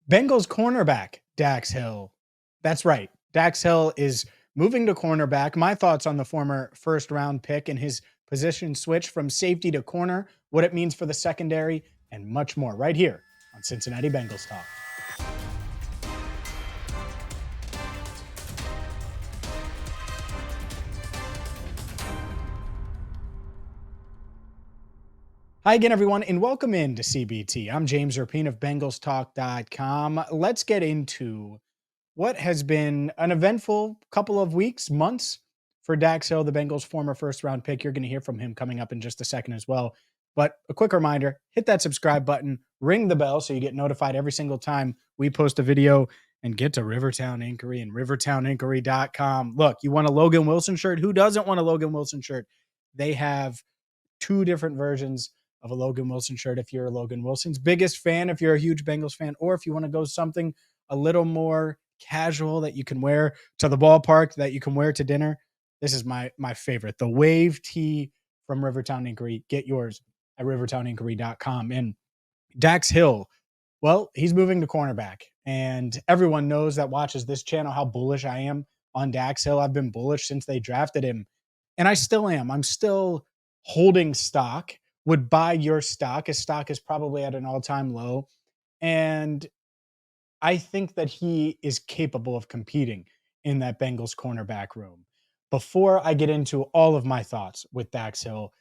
Bengals cornerback Dax Hill. That's right. Dax Hill is moving to cornerback. My thoughts on the former first round pick and his position switch from safety to corner, what it means for the secondary, and much more right here on Cincinnati Bengals Talk. Hi again, everyone, and welcome in to CBT. I'm James Rapien of BengalsTalk.com. Let's get into what has been an eventful couple of weeks, months for Dax Hill, the Bengals' former first-round pick. You're going to hear from him coming up in just a second as well. But a quick reminder, hit that subscribe button, ring the bell so you get notified every single time we post a video, and get to Rivertown Inquiry and rivertowninquiry.com. Look, you want a Logan Wilson shirt? Who doesn't want a Logan Wilson shirt? They have two different versions of a Logan Wilson shirt if you're a Logan Wilson's biggest fan, if you're a huge Bengals fan, or if you want to go something a little more casual that you can wear to the ballpark, that you can wear to dinner. This is my favorite, the Wave Tee from Rivertown Inquiry. Get yours at rivertowninquiry.com. And Dax Hill, well, he's moving to cornerback, and everyone knows that watches this channel how bullish I am on Dax Hill. I've been bullish since they drafted him, and I still am. I'm still holding stock, would buy your stock. His stock is probably at an all-time low, and I think that he is capable of competing in that Bengals cornerback room. Before I get into all of my thoughts with Dax Hill,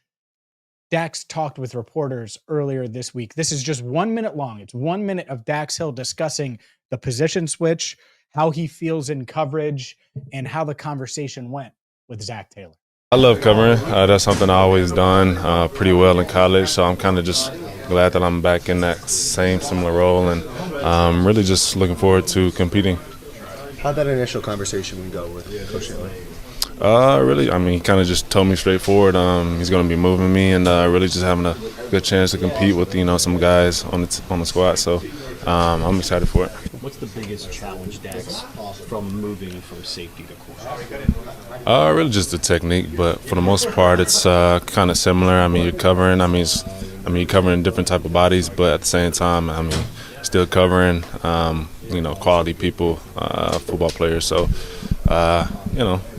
Dax talked with reporters earlier this week. This is just 1 minute long. It's 1 minute of Dax Hill discussing the position switch, how he feels in coverage, and how the conversation went with Zach Taylor. I love covering. That's something I always done pretty well in college, so I'm kind of just glad that I'm back in that similar role, and really just looking forward to competing. How'd that initial conversation go with Coach Taylor? Really, I mean, he kind of just told me straightforward he's going to be moving me, and really just having a good chance to compete with some guys on the squad. So I'm excited for it. What's the biggest challenge, Dax, from moving from safety to corner? Really just the technique, but for the most part, it's kind of similar. I mean, you're covering. You're covering different type of bodies, but at the same time, still covering. Quality people, football players. So,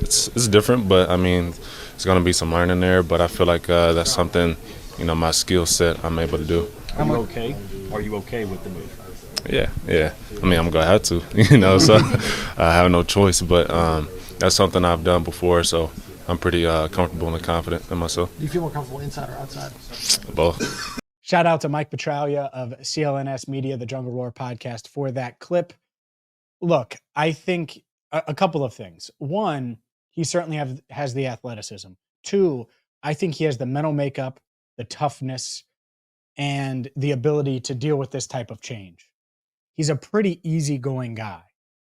it's different, but it's going to be some learning there. But I feel like that's something, my skill set, I'm able to do. Are you okay? Are you okay with the move? Yeah. I'm going to have to, so I have no choice. But that's something I've done before, so I'm pretty comfortable and confident in myself. Do you feel more comfortable inside or outside? Both. Shout out to Mike Petralia of CLNS Media, the Jungle Roar podcast, for that clip. Look, I think a couple of things. One, he certainly has the athleticism. Two, I think he has the mental makeup, the toughness, and the ability to deal with this type of change. He's a pretty easygoing guy.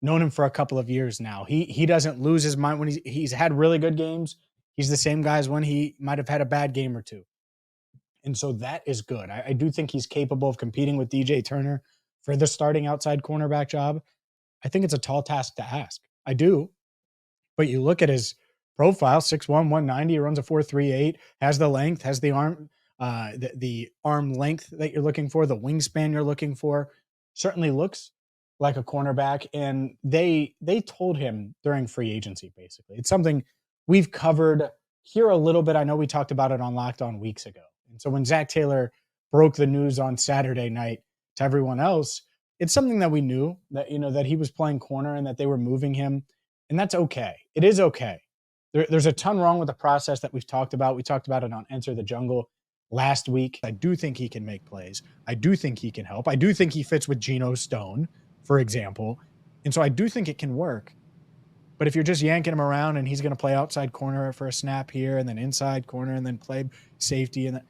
Known him for a couple of years now. He doesn't lose his mind when he's had really good games. He's the same guy as when he might have had a bad game or two. And so that is good. I do think he's capable of competing with DJ Turner for the starting outside cornerback job. I think it's a tall task to ask. I do. But you look at his profile, 6'1", 190, he runs a 4.38, has the length, has the arm, the arm length that you're looking for, the wingspan you're looking for. Certainly looks like a cornerback. And they told him during free agency, basically. It's something we've covered here a little bit. I know we talked about it on Locked On weeks ago. And so when Zach Taylor broke the news on Saturday night to everyone else, it's something that we knew, that that he was playing corner and that they were moving him. And that's okay. It is okay. There's a ton wrong with the process that we've talked about. We talked about it on Enter the Jungle last week. I do think he can make plays. I do think he can help. I do think he fits with Geno Stone, for example. And so I do think it can work. But if you're just yanking him around and he's going to play outside corner for a snap here and then inside corner and then play safety, and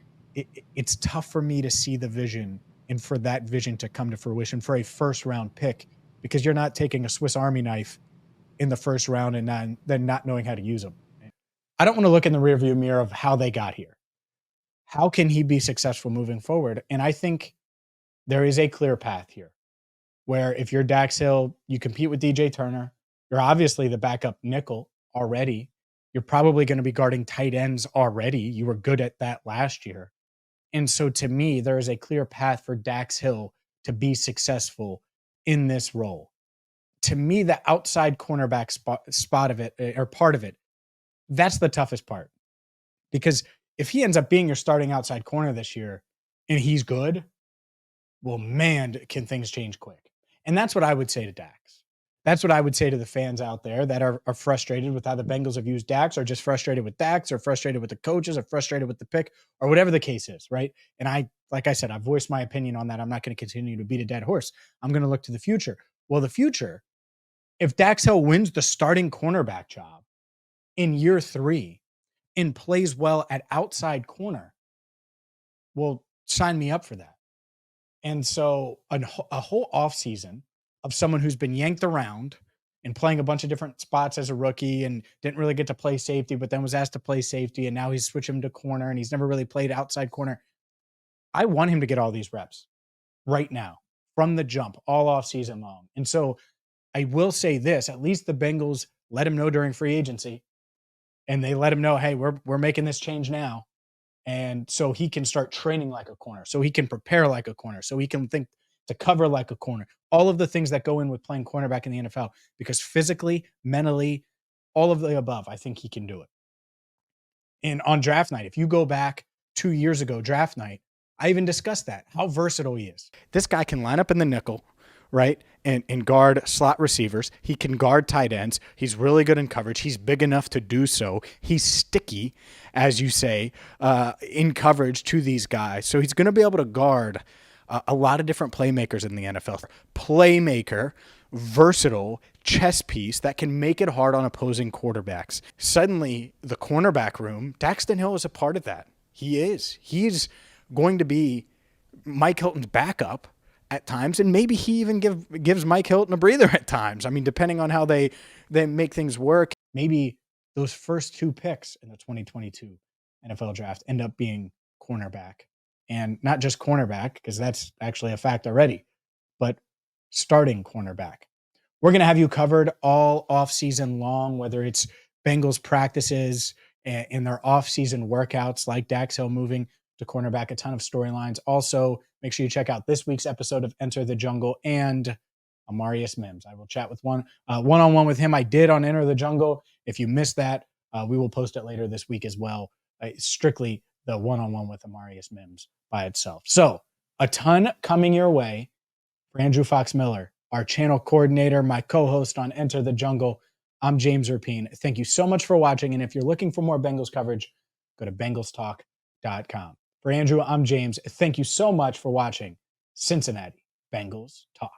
it's tough for me to see the vision and for that vision to come to fruition for a first-round pick, because you're not taking a Swiss Army knife in the first round and then not knowing how to use them. I don't want to look in the rearview mirror of how they got here. How can he be successful moving forward? And I think there is a clear path here where if you're Dax Hill, you compete with DJ Turner. You're obviously the backup nickel already. You're probably going to be guarding tight ends already. You were good at that last year. And so to me, there is a clear path for Dax Hill to be successful in this role. To me, the outside cornerback spot of it, or part of it, that's the toughest part. Because if he ends up being your starting outside corner this year and he's good, well, man, can things change quick. And that's what I would say to Dax. That's what I would say to the fans out there that are frustrated with how the Bengals have used Dax, or just frustrated with Dax, or frustrated with the coaches, or frustrated with the pick, or whatever the case is, right? And like I said, I've voiced my opinion on that. I'm not going to continue to beat a dead horse. I'm going to look to the future. Well, the future, if Dax Hill wins the starting cornerback job in year 3 and plays well at outside corner, well, sign me up for that. And so a whole offseason of someone who's been yanked around and playing a bunch of different spots as a rookie and didn't really get to play safety, but then was asked to play safety, and now he's switching to corner and he's never really played outside corner. I want him to get all these reps right now from the jump, all offseason long. And so I will say this, at least the Bengals let him know during free agency, and they let him know, hey, we're making this change now. And so he can start training like a corner, so he can prepare like a corner, so he can think to cover like a corner. All of the things that go in with playing cornerback in the NFL, because physically, mentally, all of the above, I think he can do it. And on draft night, if you go back 2 years ago, draft night, I even discussed that, how versatile he is. This guy can line up in the nickel, right, and guard slot receivers. He can guard tight ends. He's really good in coverage. He's big enough to do so. He's sticky, as you say, in coverage to these guys. So he's going to be able to guard a lot of different playmakers in the NFL. Playmaker, versatile chess piece that can make it hard on opposing quarterbacks. Suddenly, the cornerback room, Dax Hill is a part of that. He is. He's going to be Mike Hilton's backup at times, and maybe he even gives Mike Hilton a breather at times. I mean, depending on how they make things work. Maybe those first 2 picks in the 2022 NFL draft end up being cornerback. And not just cornerback, because that's actually a fact already, but starting cornerback. We're going to have you covered all offseason long, whether it's Bengals practices and their offseason workouts like Dax Hill moving to cornerback, a ton of storylines. Also, make sure you check out this week's episode of Enter the Jungle and Amarius Mims. I will chat with one-on-one with him. I did on Enter the Jungle. If you missed that, we will post it later this week as well. Strictly the one-on-one with Amarius Mims by itself. So a ton coming your way. For Andrew Fox Miller, our channel coordinator, my co-host on Enter the Jungle, I'm James Rapien. Thank you so much for watching. And if you're looking for more Bengals coverage, go to bengalstalk.com. For Andrew, I'm James. Thank you so much for watching Cincinnati Bengals Talk.